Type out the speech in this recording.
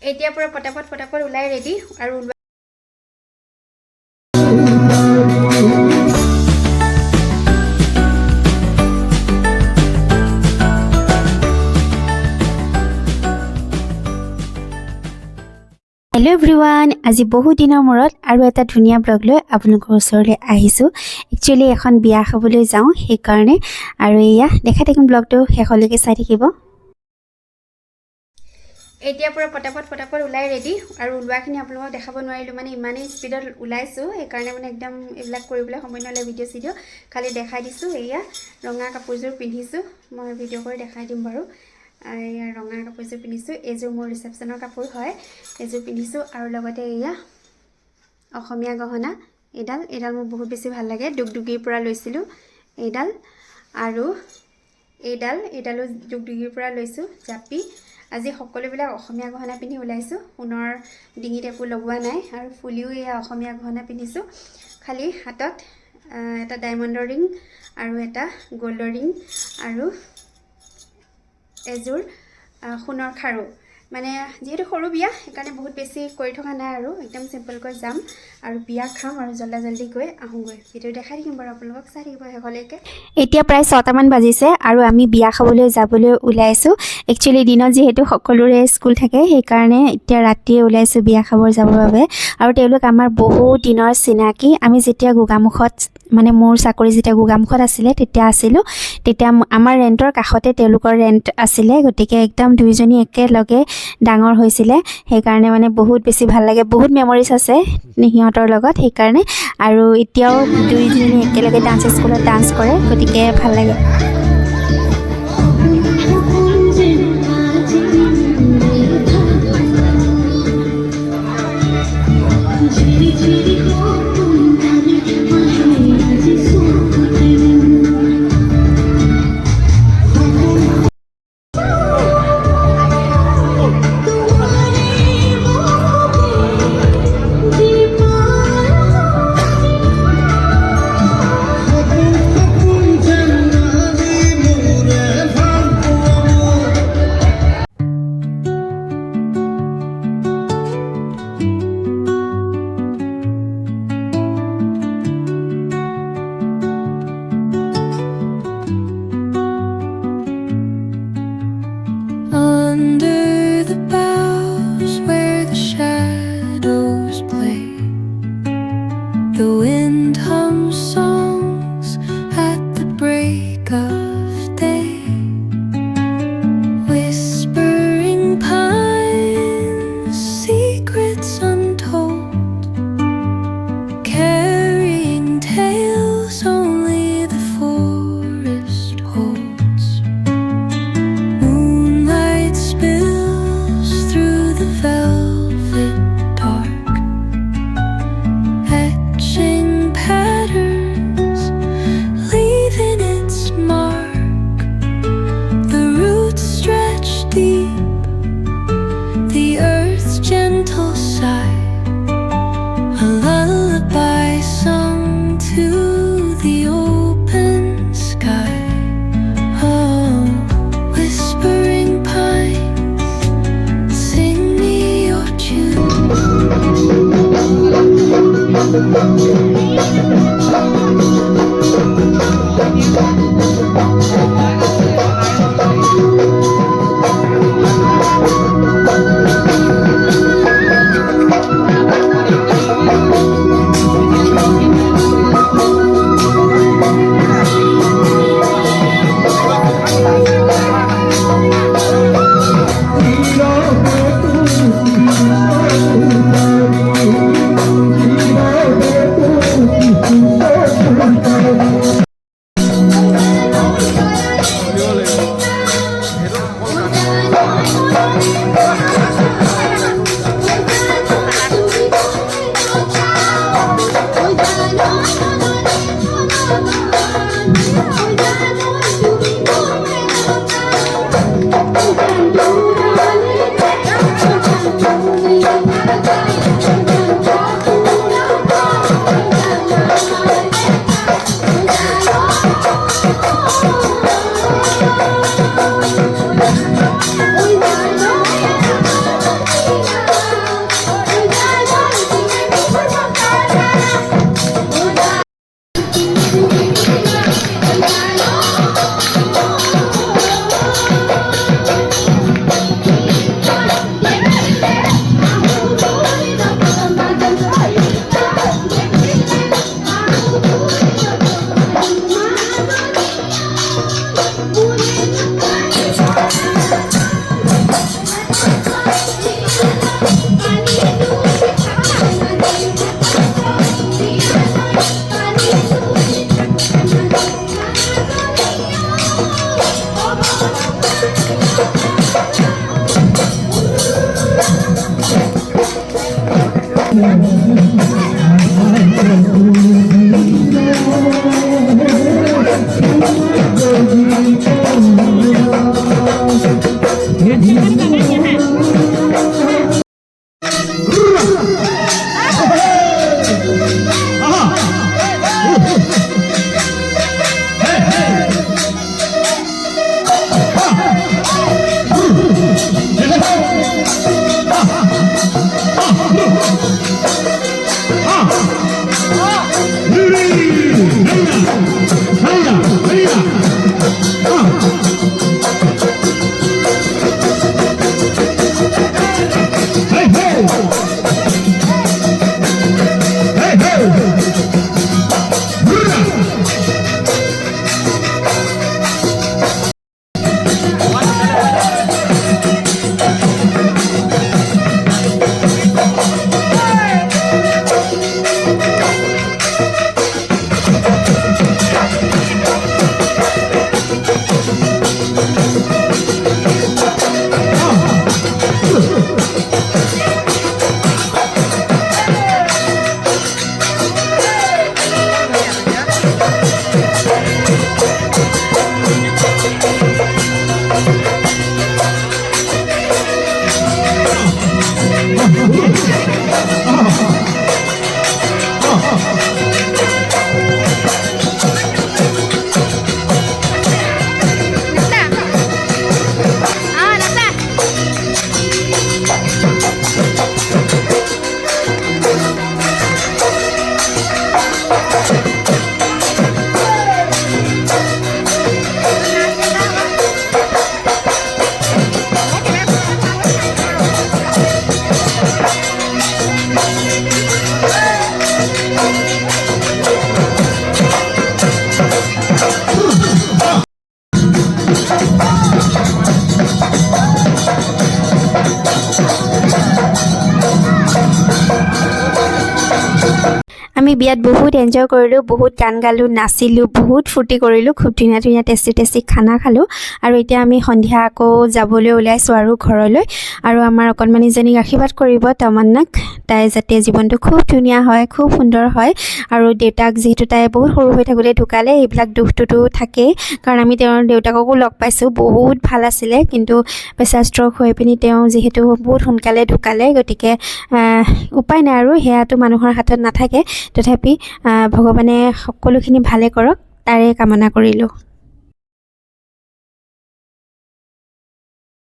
এতিয়াৰ পৰা পটাপট ওলাই ৰেডি আৰু হেল্ল' এভৰিৱান, আজি বহু দিনৰ মূৰত আৰু এটা ধুনীয়া ব্লগ লৈ আপোনালোকৰ ওচৰলৈ আহিছোঁ। একচুৱেলি এখন বিয়া খাবলৈ যাওঁ সেইকাৰণে, আৰু এয়া দেখাই থাকিম ব্লগটো শেষলৈকে চাই থাকিব। এতিয়াৰ পৰা পটাপট ওলাই ৰেডি আৰু ওলোৱাখিনি আপোনালোকক দেখাব নোৱাৰিলোঁ, মানে ইমানেই স্পীডত ওলাইছোঁ সেইকাৰণে মানে একদম এইবিলাক কৰিবলৈ সময় নহ'লে ভিডিঅ' খালি দেখাই দিছোঁ। এয়া ৰঙা কাপোৰযোৰ পিন্ধিছোঁ, মই ভিডিঅ' কৰি দেখাই দিম বাৰু। এয়া ৰঙা কাপোৰযোৰ পিন্ধিছোঁ, এইযোৰ মোৰ ৰিচেপশ্যনৰ কাপোৰ হয়, এইযোৰ পিন্ধিছোঁ। আৰু লগতে এয়া অসমীয়া গহনা, এইডাল মোৰ বহুত বেছি ভাল লাগে, দুগদুগীৰ পৰা লৈছিলোঁ এইডাল। আৰু এইডালো দুগদুগীৰ পৰা লৈছোঁ, জাপি। আজি সকলোবিলাক অসমীয়া গহনা পিন্ধি ওলাইছোঁ, সোণৰ ডিঙিত একো লগোৱা নাই। আৰু ফুলিও এয়া অসমীয়া গহনা পিন্ধিছোঁ, খালি হাতত এটা ডায়মণ্ডৰ ৰিং আৰু এটা গ'ল্ডৰ ৰিং আৰু এযোৰ সোণৰ খাৰু। মানে যিহেতু সৰু বিয়া সেইকাৰণে বহুত বেছি কৰি থকা নাই, আৰু একদম চিম্পলকৈ যাম আৰু বিয়া খাম আৰু জল্দি গৈ আহোঁগৈ। ভিডিঅ' দেখাই থাকিম বাৰু আপোনালোকক, চাই থাকিব শেষলৈকে। এতিয়া প্ৰায় 6টামান বাজিছে আৰু আমি বিয়া খাবলৈ যাবলৈ ওলাইছোঁ। একচুৱেলি দিনত যিহেতু সকলোৰে স্কুল থাকে সেইকাৰণে এতিয়া ৰাতিয়ে ওলাইছোঁ বিয়া খাব যাবৰ বাবে। আৰু তেওঁলোক আমাৰ বহুত দিনৰ চিনাকি। আমি যেতিয়া গোগামুখত, মানে মোৰ চাকৰি যেতিয়া গোগামুখত আছিলে তেতিয়া আমাৰ ৰেণ্টৰ কাষতে তেওঁলোকৰ ৰেণ্ট আছিলে, গতিকে একদম দুইজনী একেলগে ডাঙৰ হৈছিলে। সেইকাৰণে মানে বহুত বেছি ভাল লাগে, বহুত মেমৰিজ আছে সিহঁতৰ লগত সেইকাৰণে। আৰু এতিয়াও দুইজনী একেলগে ডান্স স্কুলত ডান্স কৰে, গতিকে ভাল লাগে। Under the boughs where the shadows play, the wind hums songs at the break of day. Whispering pines, secrets untold, carrying tales only the forest holds. Moonlight spills through the velvet dark, etching patterns, leaving its mark. The roots stretch deep, the earth's gentle sigh, a lullaby sung to the open sky. Oh, whispering pines, sing me your tune. আমি বিয়াত বহুত enjoy কৰিলোঁ, বহুত গান গালোঁ, নাচিলোঁ, বহুত ফূৰ্তি কৰিলোঁ, খুব ধুনীয়া ধুনীয়া টেষ্টি খানা খালোঁ। আৰু এতিয়া আমি সন্ধিয়া আকৌ যাবলৈ ওলাইছোঁ আৰু ঘৰলৈ। আৰু আমাৰ অকণমানিজনীক আশীৰ্বাদ কৰিব তামান্নাক, তাই যাতে জীৱনটো খুব ধুনীয়া হয়, খুব সুন্দৰ হয়। আৰু দেউতাক যিহেতু তাই বহুত সৰু হৈ থাকোঁতে ঢুকালে, এইবিলাক দুখটোতো থাকেই, কাৰণ আমি তেওঁৰ দেউতাককো লগ পাইছোঁ, বহুত ভাল আছিলে, কিন্তু প্ৰেছাৰ ষ্ট্ৰ'ক হৈ পিনি তেওঁ যিহেতু বহুত সোনকালে ঢুকালে, গতিকে উপায় নাই আৰু, সেয়াটো মানুহৰ হাতত নাথাকে। তথাপি ভগৱানে সকলোখিনি ভালে কৰক, তাৰে কামনা কৰিলোঁ।